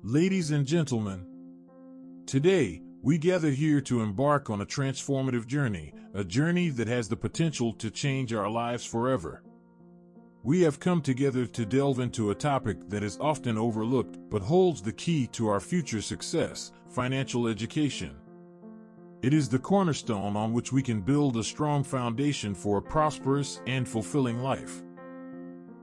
Ladies and gentlemen, today we gather here to embark on a transformative journey, a journey that has the potential to change our lives forever. We have come together to delve into a topic that is often overlooked but holds the key to our future success: financial education. It is the cornerstone on which we can build a strong foundation for a prosperous and fulfilling life.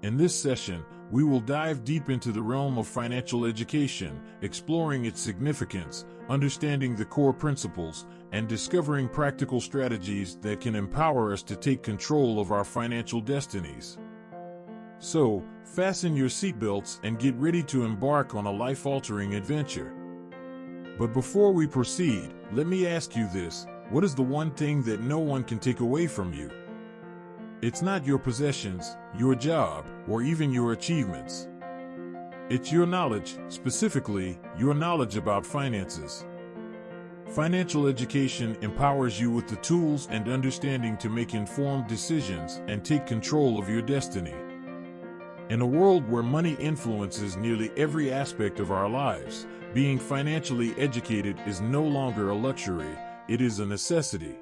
In this session, we will dive deep into the realm of financial education, exploring its significance, understanding the core principles, and discovering practical strategies that can empower us to take control of our financial destinies. So, fasten your seatbelts and get ready to embark on a life-altering adventure. But before we proceed, let me ask you this: what is the one thing that no one can take away from you? It's not your possessions, your job, or even your achievements. It's your knowledge, specifically, your knowledge about finances. Financial education empowers you with the tools and understanding to make informed decisions and take control of your destiny. In a world where money influences nearly every aspect of our lives, being financially educated is no longer a luxury, it is a necessity.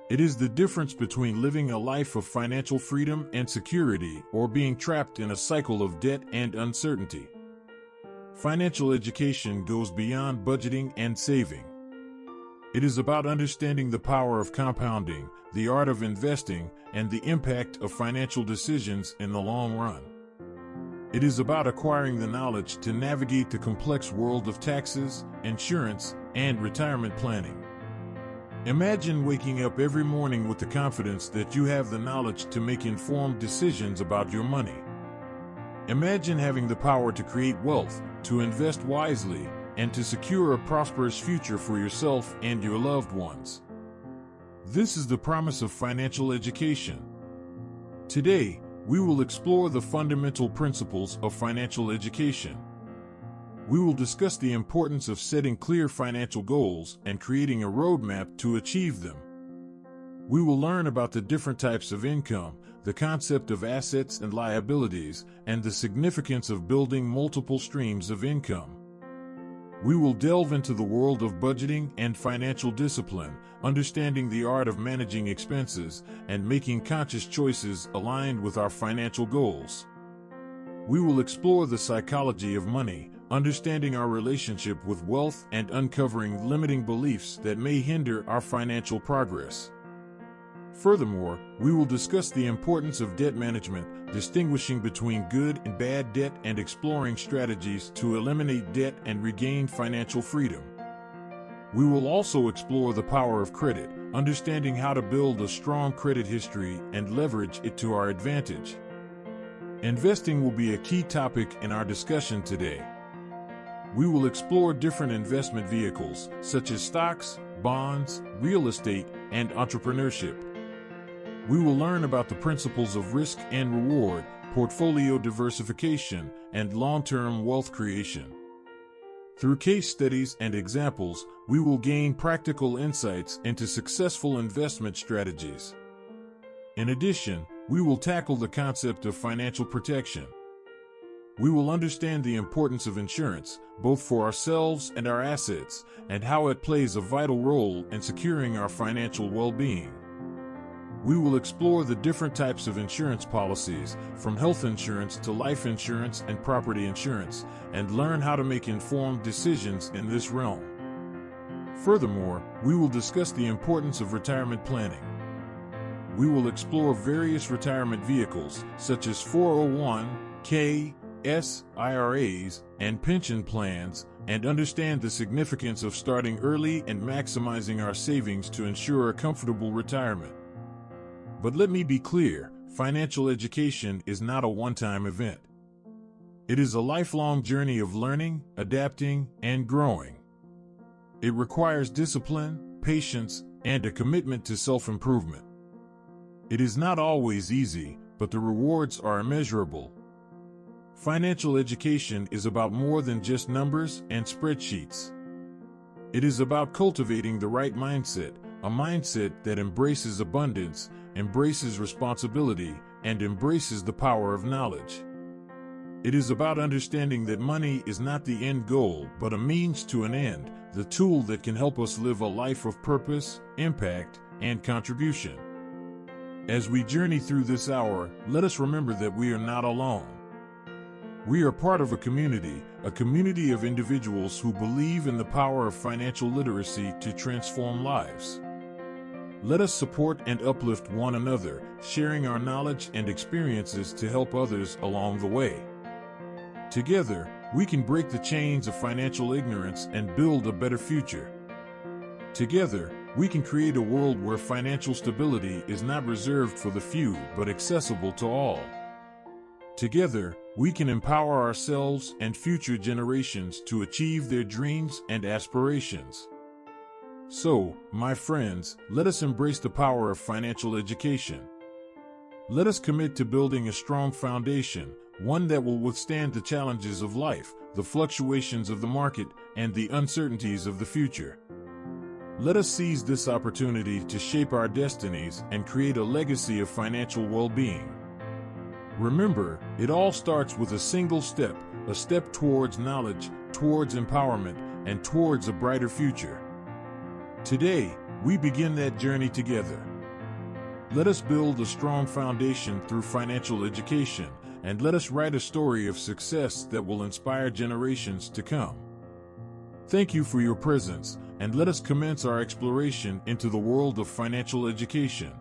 It is the difference between living a life of financial freedom and security or being trapped in a cycle of debt and uncertainty. Financial education goes beyond budgeting and saving. It is about understanding the power of compounding, the art of investing, and the impact of financial decisions in the long run. It is about acquiring the knowledge to navigate the complex world of taxes, insurance, and retirement planning. Imagine waking up every morning with the confidence that you have the knowledge to make informed decisions about your money. Imagine having the power to create wealth, to invest wisely, and to secure a prosperous future for yourself and your loved ones. This is the promise of financial education. Today, we will explore the fundamental principles of financial education. We will discuss the importance of setting clear financial goals and creating a roadmap to achieve them. We will learn about the different types of income, the concept of assets and liabilities, and the significance of building multiple streams of income. We will delve into the world of budgeting and financial discipline, understanding the art of managing expenses and making conscious choices aligned with our financial goals. We will explore the psychology of money, understanding our relationship with wealth and uncovering limiting beliefs that may hinder our financial progress. Furthermore, we will discuss the importance of debt management, distinguishing between good and bad debt and exploring strategies to eliminate debt and regain financial freedom. We will also explore the power of credit, understanding how to build a strong credit history and leverage it to our advantage. Investing will be a key topic in our discussion today. We will explore different investment vehicles, such as stocks, bonds, real estate, and entrepreneurship. We will learn about the principles of risk and reward, portfolio diversification, and long-term wealth creation. Through case studies and examples, we will gain practical insights into successful investment strategies. In addition, we will tackle the concept of financial protection. We will understand the importance of insurance, both for ourselves and our assets, and how it plays a vital role in securing our financial well-being. We will explore the different types of insurance policies, from health insurance to life insurance and property insurance, and learn how to make informed decisions in this realm. Furthermore, we will discuss the importance of retirement planning. We will explore various retirement vehicles, such as 401(k), IRAs, and pension plans, and understand the significance of starting early and maximizing our savings to ensure a comfortable retirement. But let me be clear, financial education is not a one-time event. It is a lifelong journey of learning, adapting, and growing. It requires discipline, patience, and a commitment to self-improvement. It is not always easy, but the rewards are immeasurable. Financial education is about more than just numbers and spreadsheets. It is about cultivating the right mindset, a mindset that embraces abundance, embraces responsibility, and embraces the power of knowledge. It is about understanding that money is not the end goal, but a means to an end, the tool that can help us live a life of purpose, impact, and contribution. As we journey through this hour, let us remember that we are not alone. We are part of a community of individuals who believe in the power of financial literacy to transform lives. Let us support and uplift one another, sharing our knowledge and experiences to help others along the way. Together, we can break the chains of financial ignorance and build a better future. Together, we can create a world where financial stability is not reserved for the few but accessible to all. Together, we can empower ourselves and future generations to achieve their dreams and aspirations. So, my friends, let us embrace the power of financial education. Let us commit to building a strong foundation, one that will withstand the challenges of life, the fluctuations of the market, and the uncertainties of the future. Let us seize this opportunity to shape our destinies and create a legacy of financial well-being. Remember, it all starts with a single step, a step towards knowledge, towards empowerment, and towards a brighter future. Today, we begin that journey together. Let us build a strong foundation through financial education, and let us write a story of success that will inspire generations to come. Thank you for your presence, and let us commence our exploration into the world of financial education.